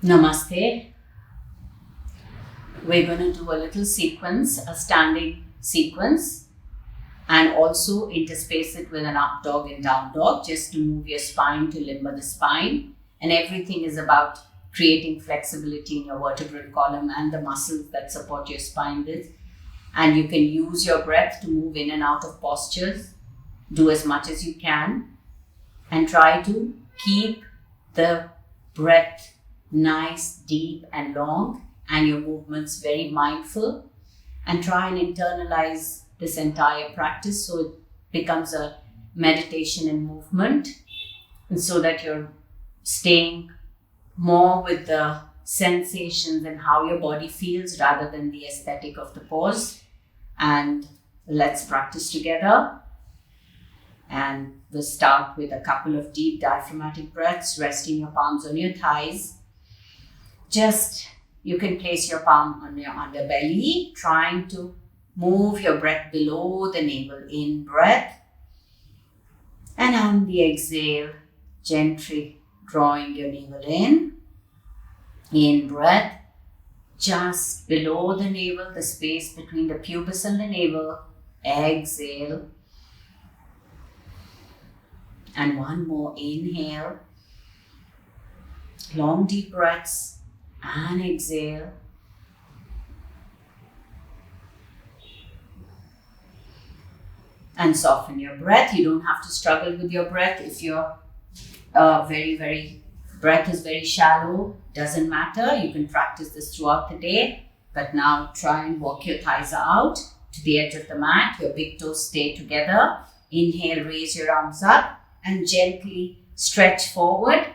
Namaste. We're going to do a little sequence, a standing sequence, and also interspace it with an up dog and down dog just to move your spine, to limber the spine. And everything is about creating flexibility in your vertebral column and the muscles that support your spine with. And you can use your breath to move in and out of postures. Do as much as you can and try to keep the breath nice, deep and long, and your movements very mindful, and try and internalize this entire practice so it becomes a meditation and movement, and so that you're staying more with the sensations and how your body feels rather than the aesthetic of the pose. And let's practice together. And we'll start with a couple of deep diaphragmatic breaths, resting your palms on your thighs. You can place your palm on your underbelly, trying to move your breath below the navel. In breath. And on the exhale, gently drawing your navel in. In breath, just below the navel, the space between the pubis and the navel. Exhale. And one more inhale. Long deep breaths. And exhale. And soften your breath. You don't have to struggle with your breath. If your breath is very shallow, doesn't matter. You can practice this throughout the day. But now try and walk your thighs out to the edge of the mat. Your big toes stay together. Inhale, raise your arms up and gently stretch forward.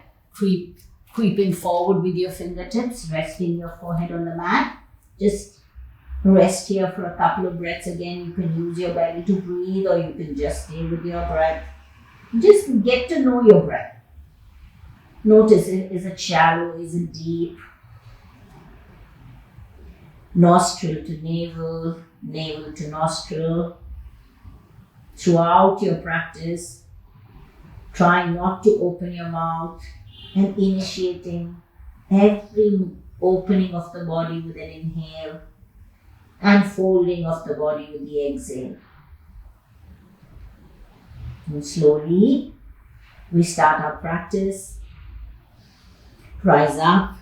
Creeping forward with your fingertips, resting your forehead on the mat. Just rest here for a couple of breaths. Again, you can use your belly to breathe, or you can just stay with your breath. Just get to know your breath. Notice, is it shallow? Is it deep? Nostril to navel, navel to nostril. Throughout your practice, try not to open your mouth, and initiating every opening of the body with an inhale and folding of the body with the exhale. And slowly we start our practice. Rise up,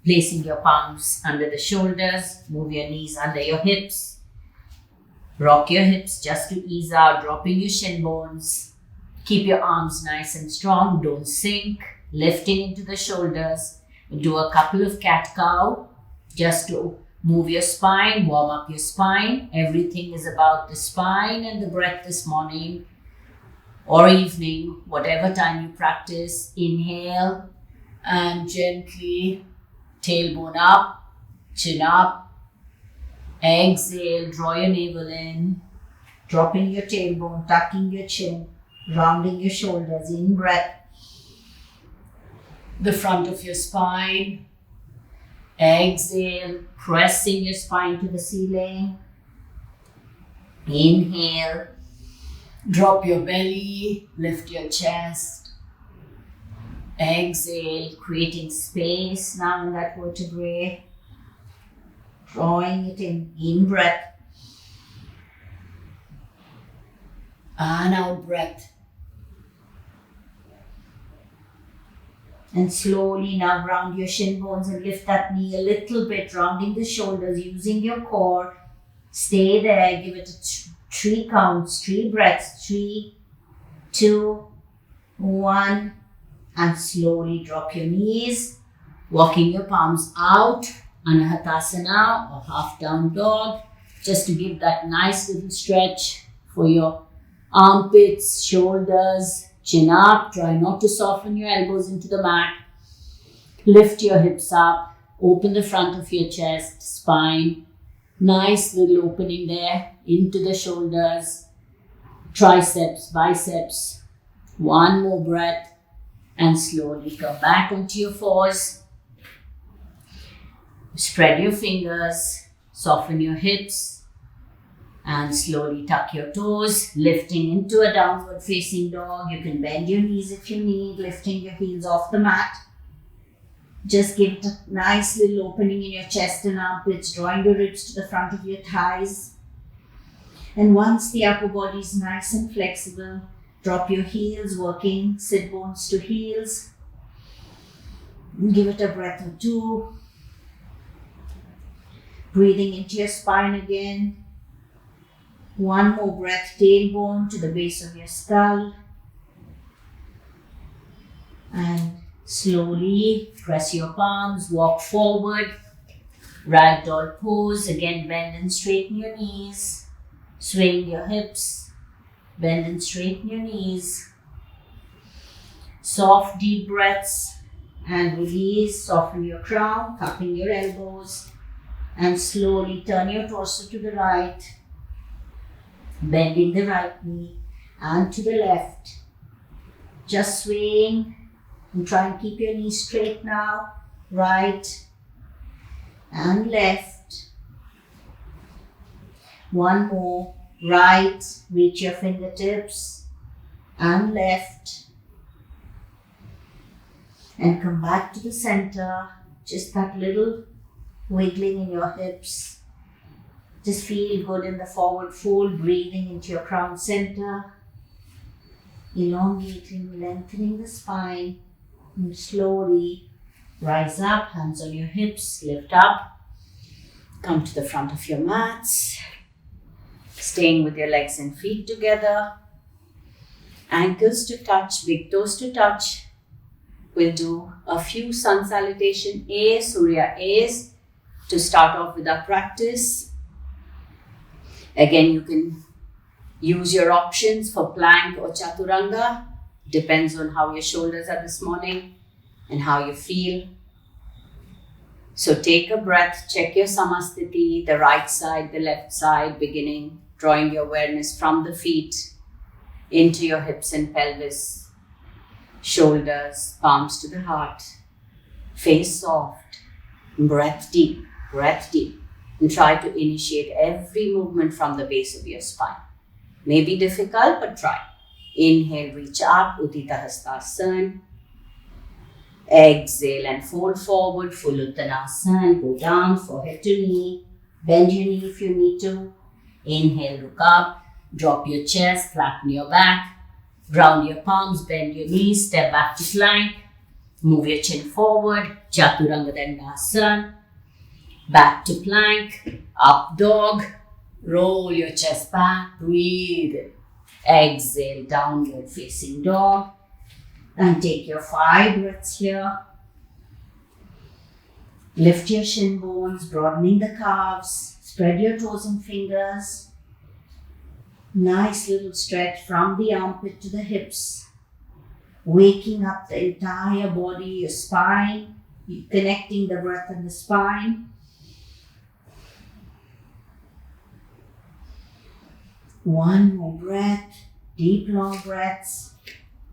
placing your palms under the shoulders, move your knees under your hips. Rock your hips just to ease out, dropping your shin bones. Keep your arms nice and strong, don't sink. Lifting into the shoulders. Do a couple of cat-cow just to move your spine, warm up your spine. Everything is about the spine and the breath this morning or evening, whatever time you practice. Inhale and gently tailbone up, chin up. Exhale, draw your navel in, dropping your tailbone, tucking your chin, rounding your shoulders. In breath. The front of your spine. Exhale, pressing your spine to the ceiling. Inhale, drop your belly, lift your chest. Exhale, creating space now in that vertebrae. Drawing it in breath. And out breath. And slowly now round your shin bones and lift that knee a little bit, rounding the shoulders, using your core. Stay there, give it 3 counts, 3 breaths. 3, 2, 1. And slowly drop your knees, walking your palms out, Anahatasana or half down dog, just to give that nice little stretch for your armpits, shoulders. Chin up, try not to soften your elbows into the mat. Lift your hips up, open the front of your chest, spine. Nice little opening there into the shoulders, triceps, biceps. One more breath and slowly come back onto your fours. Spread your fingers, soften your hips. And slowly tuck your toes, lifting into a downward facing dog. You can bend your knees if you need, lifting your heels off the mat. Just give it a nice little opening in your chest and armpits, drawing the ribs to the front of your thighs. And once the upper body is nice and flexible, drop your heels, working sit bones to heels. Give it a breath or two. Breathing into your spine again. One more breath, tailbone to the base of your skull. And slowly press your palms, walk forward. Ragdoll pose. Again, bend and straighten your knees. Swing your hips. Bend and straighten your knees. Soft, deep breaths. And release. Soften your crown, cupping your elbows. And slowly turn your torso to the right. Bending the right knee and to the left. Just swaying. And try and keep your knees straight now. Right and left. One more. Right, reach your fingertips. And left. And come back to the center. Just that little wiggling in your hips. Just feel good in the forward fold. Breathing into your crown center. Elongating, lengthening the spine. And slowly rise up, hands on your hips, lift up. Come to the front of your mats. Staying with your legs and feet together. Ankles to touch, big toes to touch. We'll do a few sun salutation A's, Surya A's to start off with our practice. Again, you can use your options for plank or chaturanga. Depends on how your shoulders are this morning and how you feel. So take a breath, check your samasthiti, the right side, the left side, beginning, drawing your awareness from the feet into your hips and pelvis, shoulders, palms to the heart, face soft, breath deep, and try to initiate every movement from the base of your spine. May be difficult, but try. Inhale, reach up, Uttita Hastasana. Exhale and fold forward, full Uttanasana. Go down, forehead to knee. Bend your knee if you need to. Inhale, look up. Drop your chest, flatten your back. Ground your palms, bend your knees. Step back to plank. Move your chin forward. Chaturanga Dandasana. Back to plank. Up dog. Roll your chest back. Breathe in. Exhale, downward facing dog. And take your 5 breaths here. Lift your shin bones, broadening the calves. Spread your toes and fingers. Nice little stretch from the armpit to the hips. Waking up the entire body, your spine. Connecting the breath and the spine. One more breath, deep long breaths.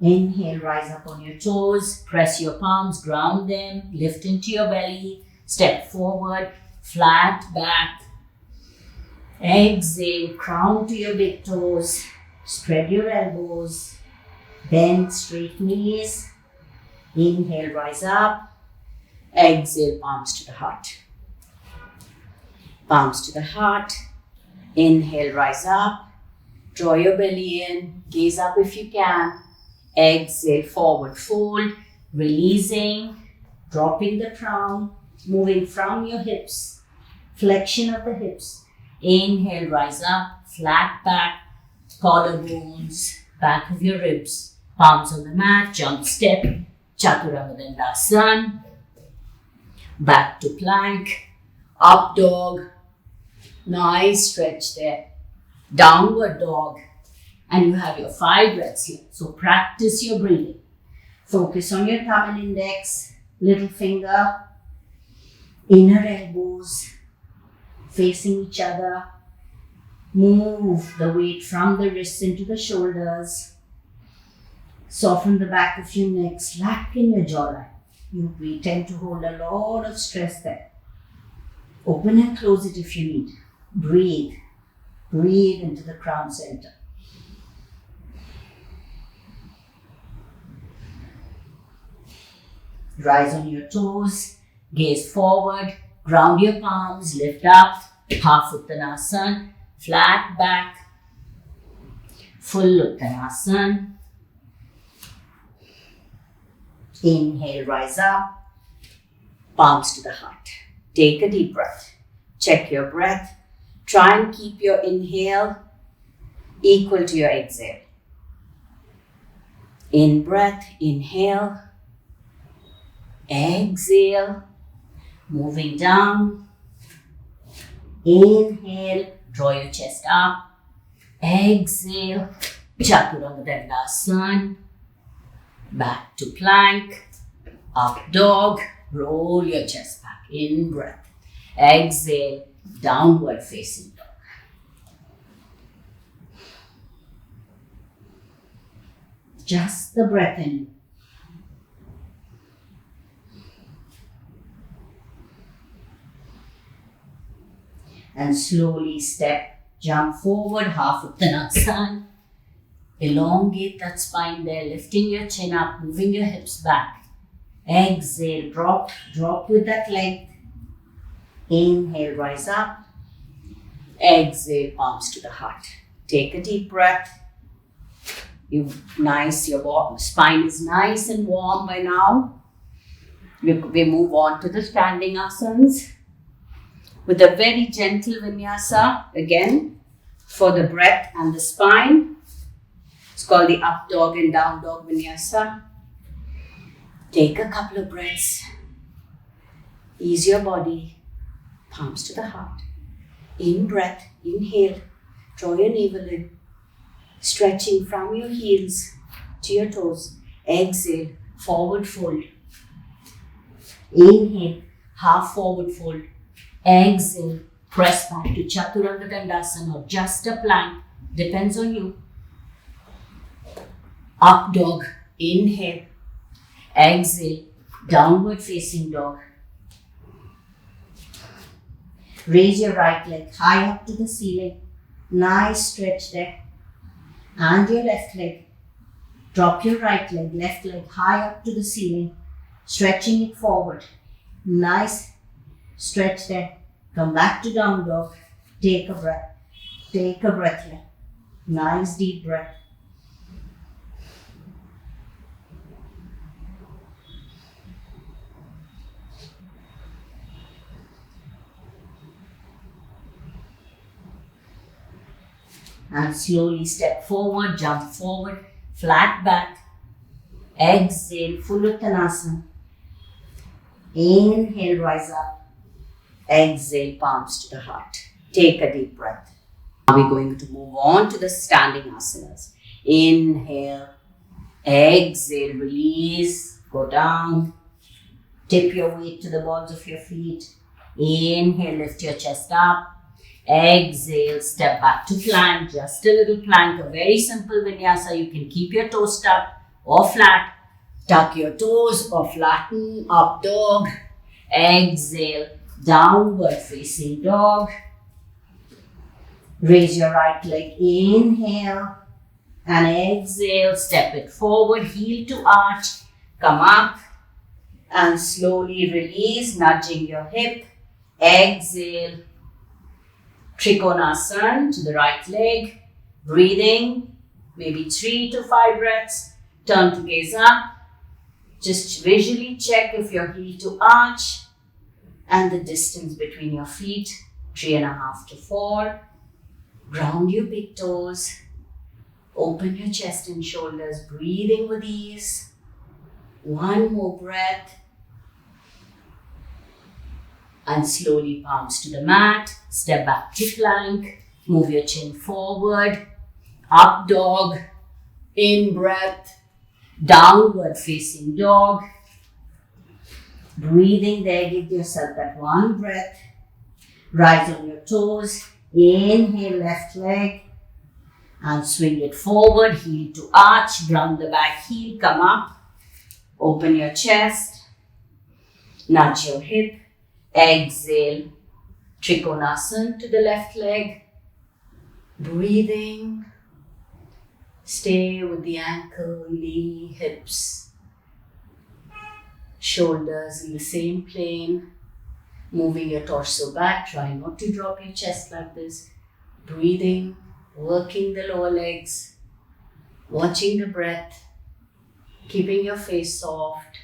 Inhale, rise up on your toes, press your palms, ground them, lift into your belly, step forward, flat back. Exhale, crown to your big toes, spread your elbows, bend straight knees. Inhale, rise up. Exhale, palms to the heart. Palms to the heart. Inhale, rise up. Draw your belly in, gaze up if you can. Exhale, forward fold, releasing, dropping the crown, moving from your hips, flexion of the hips. Inhale, rise up, flat back, collarbones, back of your ribs, palms on the mat, jump step, Chaturanga Dandasana, back to plank, up dog, nice stretch there. Downward dog, and you have your 5 breaths here. So practice your breathing. Focus on your thumb and index, little finger, inner elbows facing each other. Move the weight from the wrists into the shoulders. Soften the back of your neck, slacken your jawline. We tend to hold a lot of stress there. Open and close it if you need. Breathe. Breathe into the crown center. Rise on your toes, gaze forward, ground your palms, lift up, half Uttanasana, flat back, full Uttanasana. Inhale, rise up, palms to the heart. Take a deep breath. Check your breath. Try and keep your inhale equal to your exhale. In breath, inhale, exhale, moving down. Inhale, draw your chest up. Exhale, Chaturanga Dandasana. Back to plank, up dog, roll your chest back. In breath, exhale, downward facing dog. Just the breath in. And slowly jump forward, half Uttanasana. Elongate that spine there, lifting your chin up, moving your hips back. Exhale, drop with that length. Inhale, rise up. Exhale, palms to the heart. Take a deep breath. Your spine is nice and warm by now. We move on to the standing asanas with a very gentle vinyasa again for the breath and the spine. It's called the up dog and down dog vinyasa. Take a couple of breaths. Ease your body. Palms to the heart. In breath, inhale. Draw your navel in. Stretching from your heels to your toes. Exhale, forward fold. Inhale, half forward fold. Exhale, press back to Chaturanga Dandasana or just a plank. Depends on you. Up dog. Inhale. Exhale, downward facing dog. Raise your right leg high up to the ceiling. Nice stretch there. And your left leg. Drop your right leg, left leg high up to the ceiling. Stretching it forward. Nice stretch there. Come back to down dog. Take a breath. Take a breath here. Nice deep breath. And slowly step forward, jump forward, flat back. Exhale, full Uttanasana. Inhale, rise up. Exhale, palms to the heart. Take a deep breath. Now we're going to move on to the standing asanas. Inhale, exhale, release, go down. Tip your weight to the balls of your feet. Inhale, lift your chest up. Exhale, step back to plank, just a little plank, a very simple vinyasa. You can keep your toes tucked or flat. Tuck your toes or flatten, up dog. Exhale, downward facing dog. Raise your right leg, inhale. And exhale, step it forward, heel to arch. Come up and slowly release, nudging your hip. Exhale. Trikonasana to the right leg, breathing, maybe 3 to 5 breaths, turn to gaze up, just visually check if your heel to arch and the distance between your feet, 3.5 to 4, ground your big toes, open your chest and shoulders, breathing with ease, one more breath. And slowly palms to the mat, step back to plank, move your chin forward, up dog, in breath, downward facing dog. Breathing there, give yourself that one breath. Rise on your toes, inhale left leg and swing it forward, heel to arch, ground the back heel, come up, open your chest, nudge your hip. Exhale, Trikonasana to the left leg. Breathing. Stay with the ankle, knee, hips. Shoulders in the same plane. Moving your torso back. Try not to drop your chest like this. Breathing, working the lower legs. Watching the breath. Keeping your face soft.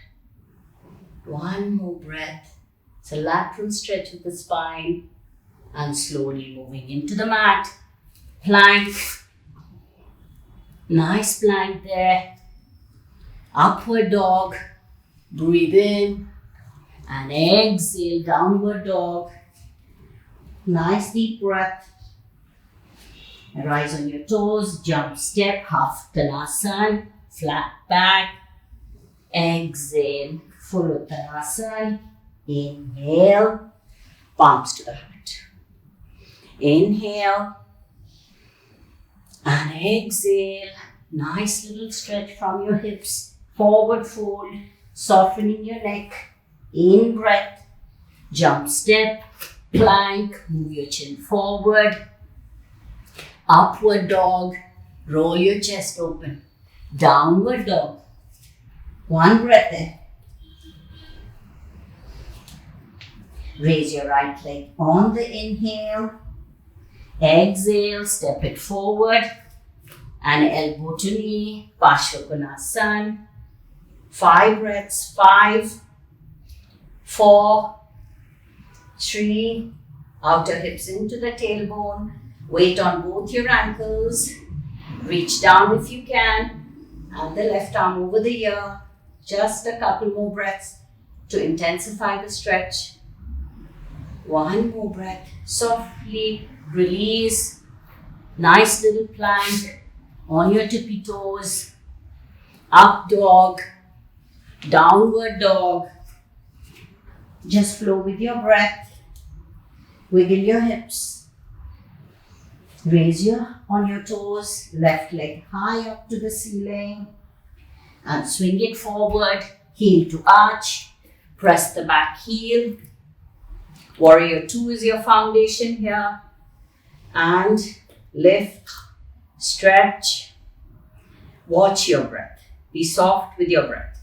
One more breath. It's a lateral stretch of the spine. And slowly moving into the mat. Plank. Nice plank there. Upward dog. Breathe in. And exhale, downward dog. Nice deep breath. Rise on your toes. Jump step. Half Uttanasana. Flat back. Exhale. Full Uttanasana. Inhale. Palms to the heart. Inhale. And exhale. Nice little stretch from your hips. Forward fold. Softening your neck. In breath. Jump step. Plank. Move your chin forward. Upward dog. Roll your chest open. Downward dog. One breath there. Raise your right leg on the inhale. Exhale, step it forward. And elbow to knee. Parsvakonasana. 5 breaths. 5, 4, 3. Outer hips into the tailbone. Weight on both your ankles. Reach down if you can. And the left arm over the ear. Just a couple more breaths to intensify the stretch. One more breath. Softly release. Nice little plank on your tippy toes. Up dog. Downward dog. Just flow with your breath. Wiggle your hips. Raise on your toes. Left leg high up to the ceiling. And swing it forward. Heel to arch. Press the back heel. Warrior 2 is your foundation here. And lift. Stretch. Watch your breath. Be soft with your breath.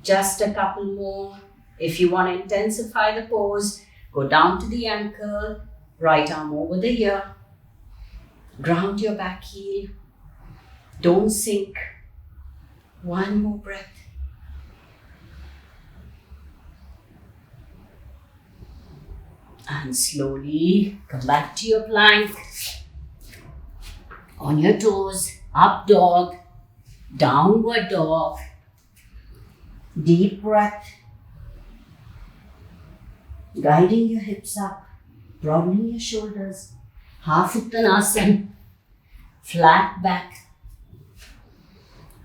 Just a couple more. If you want to intensify the pose, go down to the ankle. Right arm over the ear. Ground your back heel. Don't sink. One more breath. And slowly come back to your plank. On your toes, up dog, downward dog. Deep breath. Guiding your hips up, broadening your shoulders. Half Uttanasana. Flat back.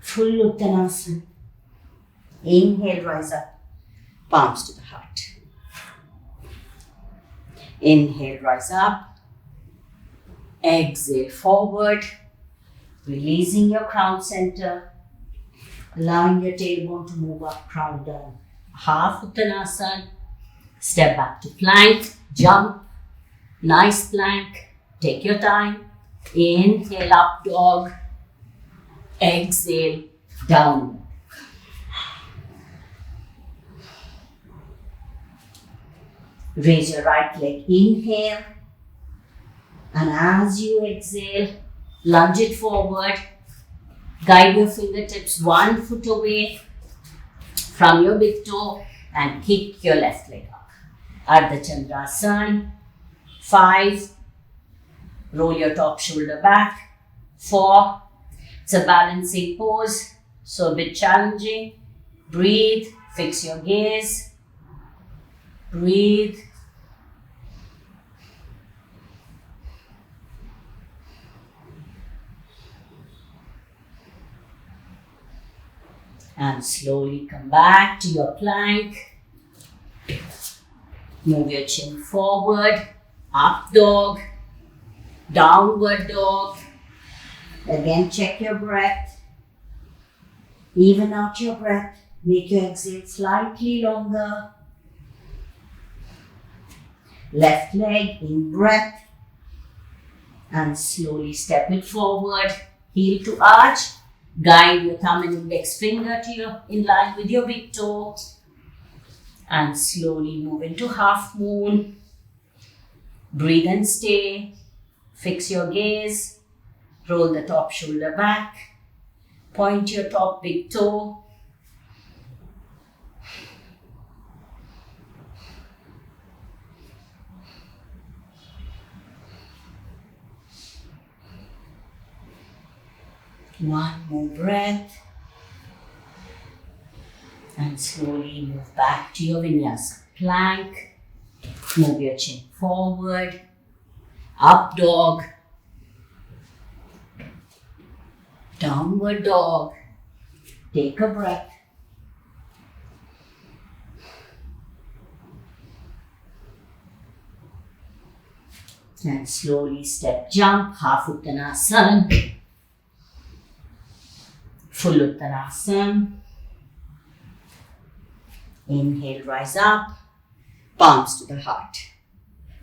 Full Uttanasana. Inhale, rise up. Palms to the heart. Inhale, rise up. Exhale, forward. Releasing your crown center. Allowing your tailbone to move up, crown down. Half Uttanasana. Step back to plank. Jump. Nice plank. Take your time. Inhale, up dog. Exhale, down. Raise your right leg. Inhale. And as you exhale, lunge it forward. Guide your fingertips 1 foot away from your big toe and kick your left leg up. Ardha Chandrasana. 5. Roll your top shoulder back. 4. It's a balancing pose, so a bit challenging. Breathe. Fix your gaze. Breathe. And slowly come back to your plank. Move your chin forward. Up dog. Downward dog. Again, check your breath. Even out your breath. Make your exhale slightly longer. Left leg in breath. And slowly step it forward. Heel to arch. Guide your thumb and index finger to in line with your big toe. And slowly move into half moon. Breathe and stay. Fix your gaze. Roll the top shoulder back. Point your top big toe. One more breath. And slowly move back to your vinyasa plank. Move your chin forward. Up dog. Downward dog. Take a breath. And slowly step jump, half Uttanasana. Full Uttanasana. Inhale, rise up. Palms to the heart.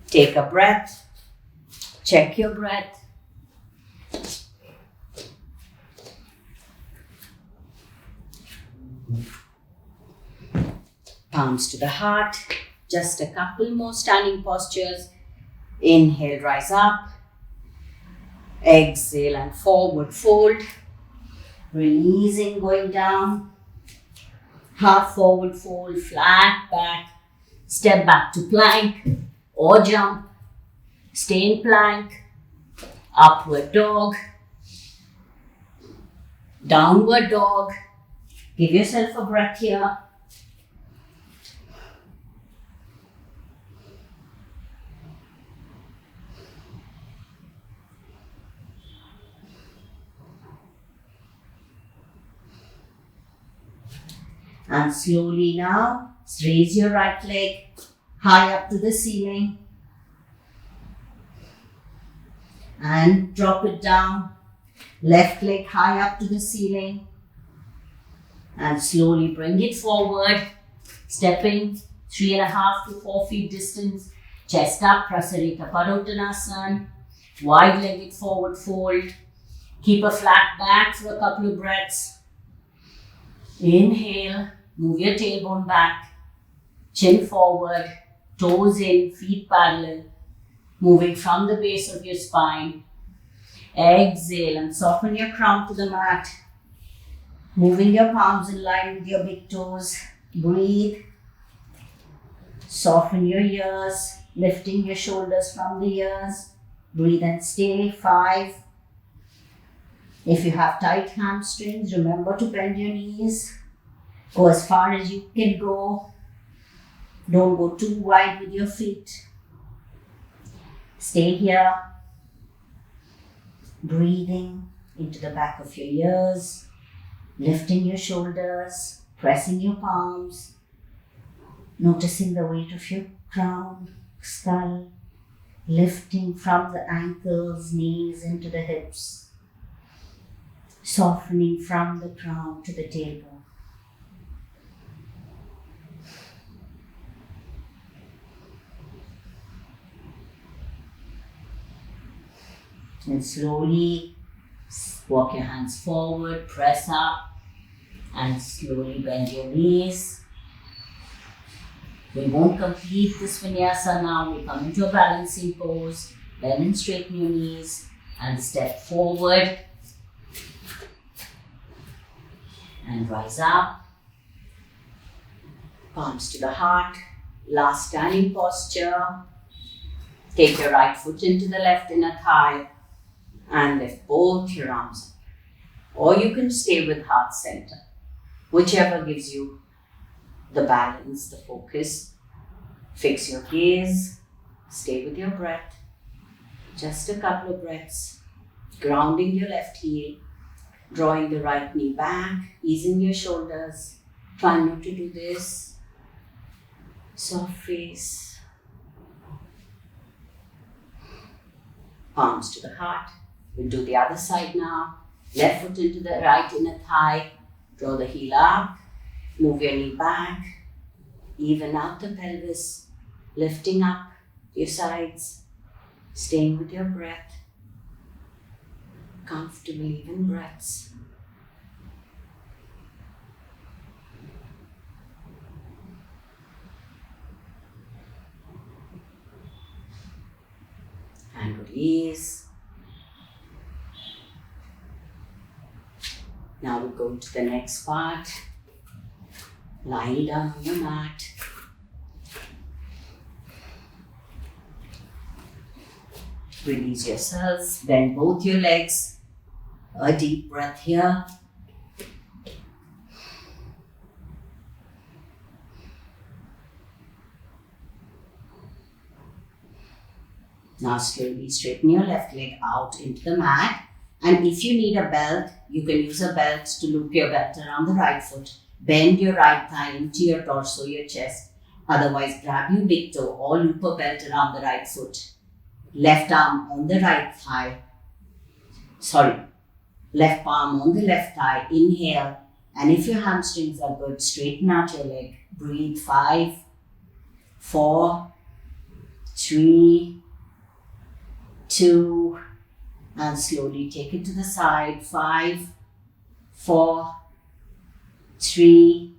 Take a breath. Check your breath. Palms to the heart. Just a couple more standing postures. Inhale, rise up. Exhale and forward fold. Releasing, going down. Half forward fold, flat back. Step back to plank or jump. Stay in plank. Upward dog. Downward dog. Give yourself a breath here. And slowly now, raise your right leg high up to the ceiling. And drop it down. Left leg high up to the ceiling. And slowly bring it forward. Stepping 3.5 to 4 feet distance. Chest up, Prasarita Padottanasana. Wide-legged forward fold. Keep a flat back for a couple of breaths. Inhale. Move your tailbone back, chin forward, toes in, feet parallel, moving from the base of your spine. Exhale and soften your crown to the mat, moving your palms in line with your big toes. Breathe. Soften your ears, lifting your shoulders from the ears. Breathe and stay. 5. If you have tight hamstrings, remember to bend your knees. Go as far as you can go. Don't go too wide with your feet. Stay here. Breathing into the back of your ears. Lifting your shoulders. Pressing your palms. Noticing the weight of your crown, skull. Lifting from the ankles, knees into the hips. Softening from the crown to the tailbone. And slowly walk your hands forward, press up, and slowly bend your knees. We won't complete this vinyasa now. We come into a balancing pose, bend and straighten your knees, and step forward. And rise up. Palms to the heart. Last standing posture. Take your right foot into the left inner thigh. And lift both your arms up. Or you can stay with heart center, whichever gives you the balance, the focus. Fix your gaze, stay with your breath. Just a couple of breaths. Grounding your left heel, drawing the right knee back, easing your shoulders. Try not to do this. Soft face. Palms to the heart. We'll do the other side now. Left foot into the right inner thigh. Draw the heel up. Move your knee back. Even out the pelvis. Lifting up your sides. Staying with your breath. Comfortable, even breaths. release. Now we go to the next part. Lying down on the mat. Release yourselves. Bend both your legs. A deep breath here. Now slowly straighten your left leg out into the mat. And if you need a belt, you can use a belt to loop your belt around the right foot. Bend your right thigh into your torso, your chest. Otherwise, grab your big toe or loop a belt around the right foot. Left arm on the right thigh. Left palm on the left thigh. Inhale. And if your hamstrings are good, straighten out your leg. Breathe. 5, 4, 3, 2, and slowly take it to the side. 5, 4, 3,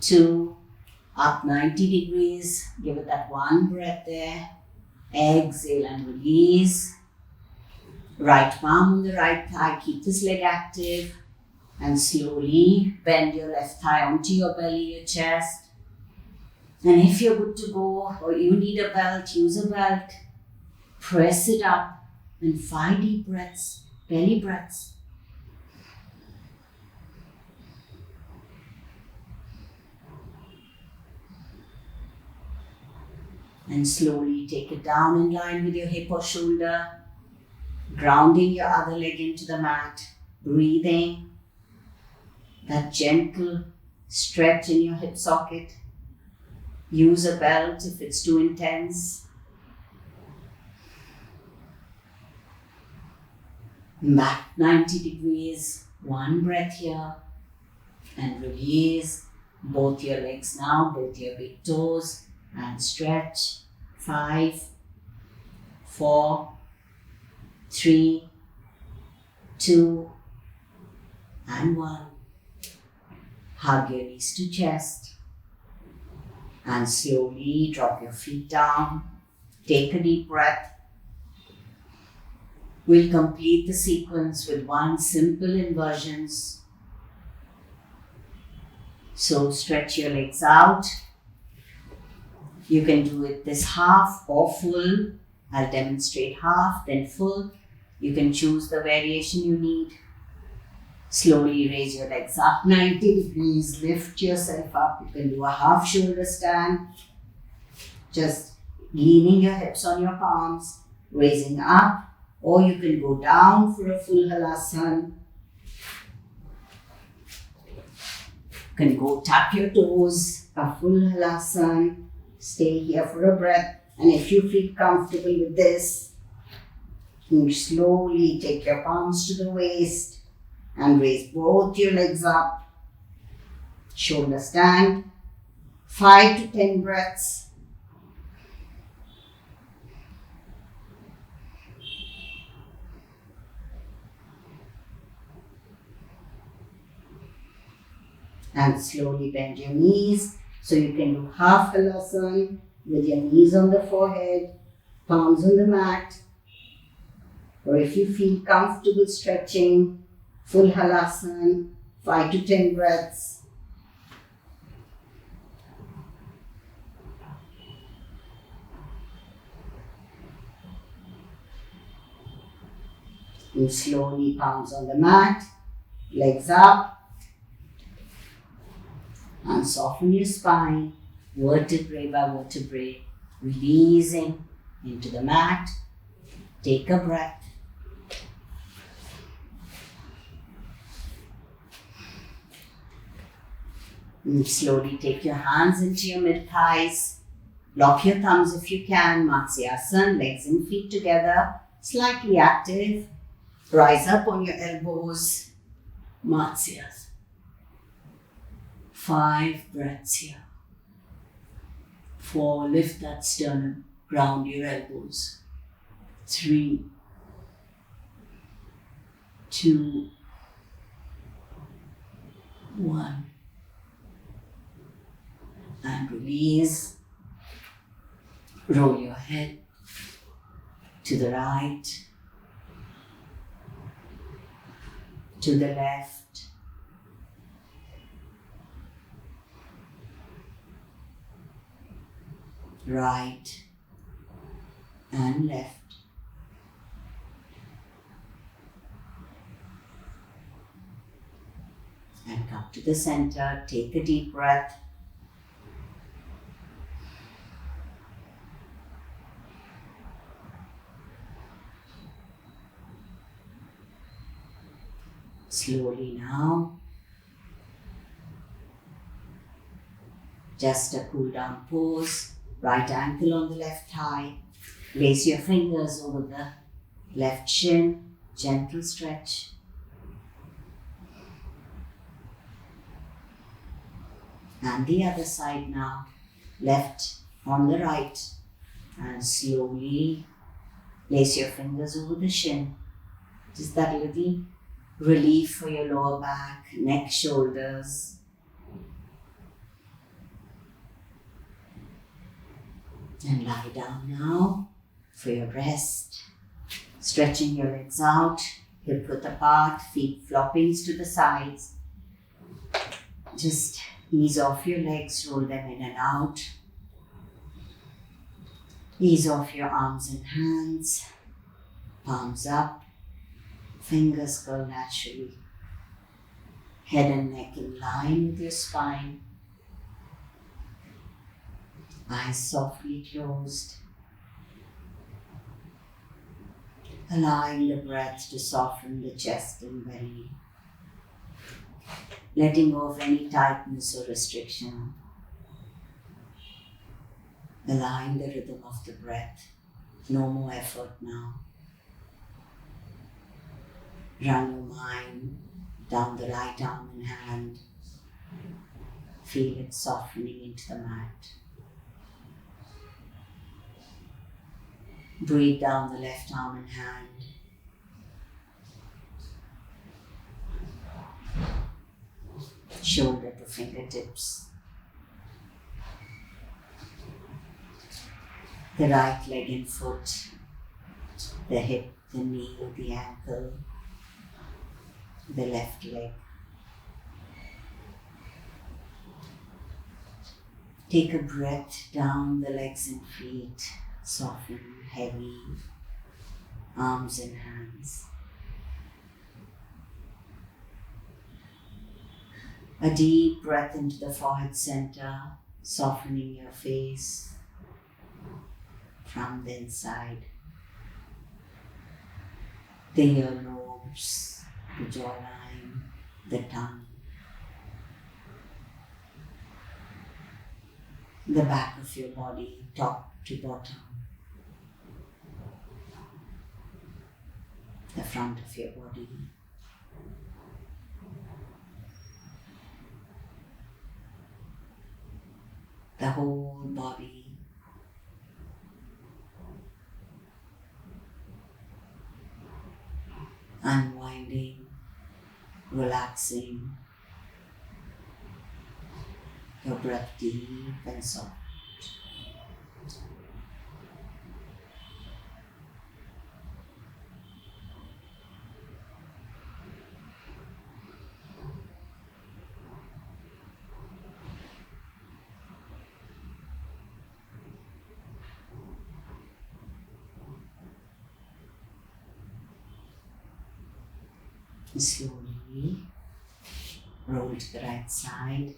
2, up 90 degrees. Give it that one breath there. Exhale and release. Right palm on the right thigh. Keep this leg active. And slowly bend your left thigh onto your belly, your chest. And if you're good to go or you need a belt, use a belt. Press it up. And 5 deep breaths, belly breaths. And slowly take it down in line with your hip or shoulder. Grounding your other leg into the mat. Breathing. That gentle stretch in your hip socket. Use a belt if it's too intense. Back 90 degrees, one breath here, and release both your legs now, both your big toes, and stretch. 5, 4, 3, 2, and 1. Hug your knees to chest, and slowly drop your feet down. Take a deep breath. We'll complete the sequence with one simple inversions. So stretch your legs out. You can do it this half or full. I'll demonstrate half, then full. You can choose the variation you need. Slowly raise your legs up 90 degrees. Lift yourself up. You can do a half shoulder stand. Just leaning your hips on your palms, raising up. Or you can go down for a full halasana. You can go tap your toes, a full halasana. Stay here for a breath. And if you feel comfortable with this, you slowly take your palms to the waist and raise both your legs up. Shoulder stand. 5 to 10 breaths. And slowly bend your knees. So you can do half halasana with your knees on the forehead, palms on the mat. Or if you feel comfortable stretching, full halasana, 5 to 10 breaths. And slowly palms on the mat, legs up. And soften your spine, vertebrae by vertebrae, releasing into the mat. Take a breath. And slowly take your hands into your mid-thighs. Lock your thumbs if you can. Matsyasana, legs and feet together, slightly active. Rise up on your elbows. Matsyasana. 5 breaths here. 4, lift that sternum, ground your elbows. 3, 2, 1. And release. Roll your head to the right, to the left, right and left. And come to the center, take a deep breath. Slowly now, just a cool down pose, right ankle on the left thigh, place your fingers over the left shin, gentle stretch. And the other side now, left on the right, and slowly place your fingers over the shin. Just that little relief for your lower back, neck, shoulders. And lie down now for your rest. Stretching your legs out, hip width apart, feet flopping to the sides. Just ease off your legs, roll them in and out. Ease off your arms and hands, palms up, fingers curl naturally. Head and neck in line with your spine. Eyes softly closed. Allowing the breath to soften the chest and belly. Letting go of any tightness or restriction. Allowing the rhythm of the breath. No more effort now. Run your mind down the right arm and hand. Feel it softening into the mat. Breathe down the left arm and hand. Shoulder to fingertips. The right leg and foot, the hip, the knee, the ankle, the left leg. Take a breath down the legs and feet, soften, heavy, arms and hands. A deep breath into the forehead center, softening your face from the inside. The earlobes, the jawline, the tongue. The back of your body, top to bottom. The front of your body. The whole body. Unwinding, relaxing. Your breath deep and soft. Slowly roll to the right side,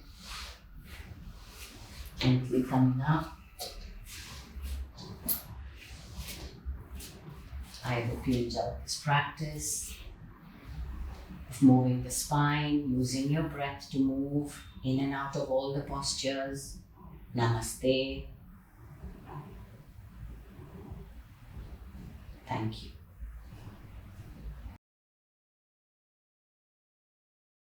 gently coming up. I hope you enjoyed this practice of moving the spine, using your breath to move in and out of all the postures. Namaste. Thank you.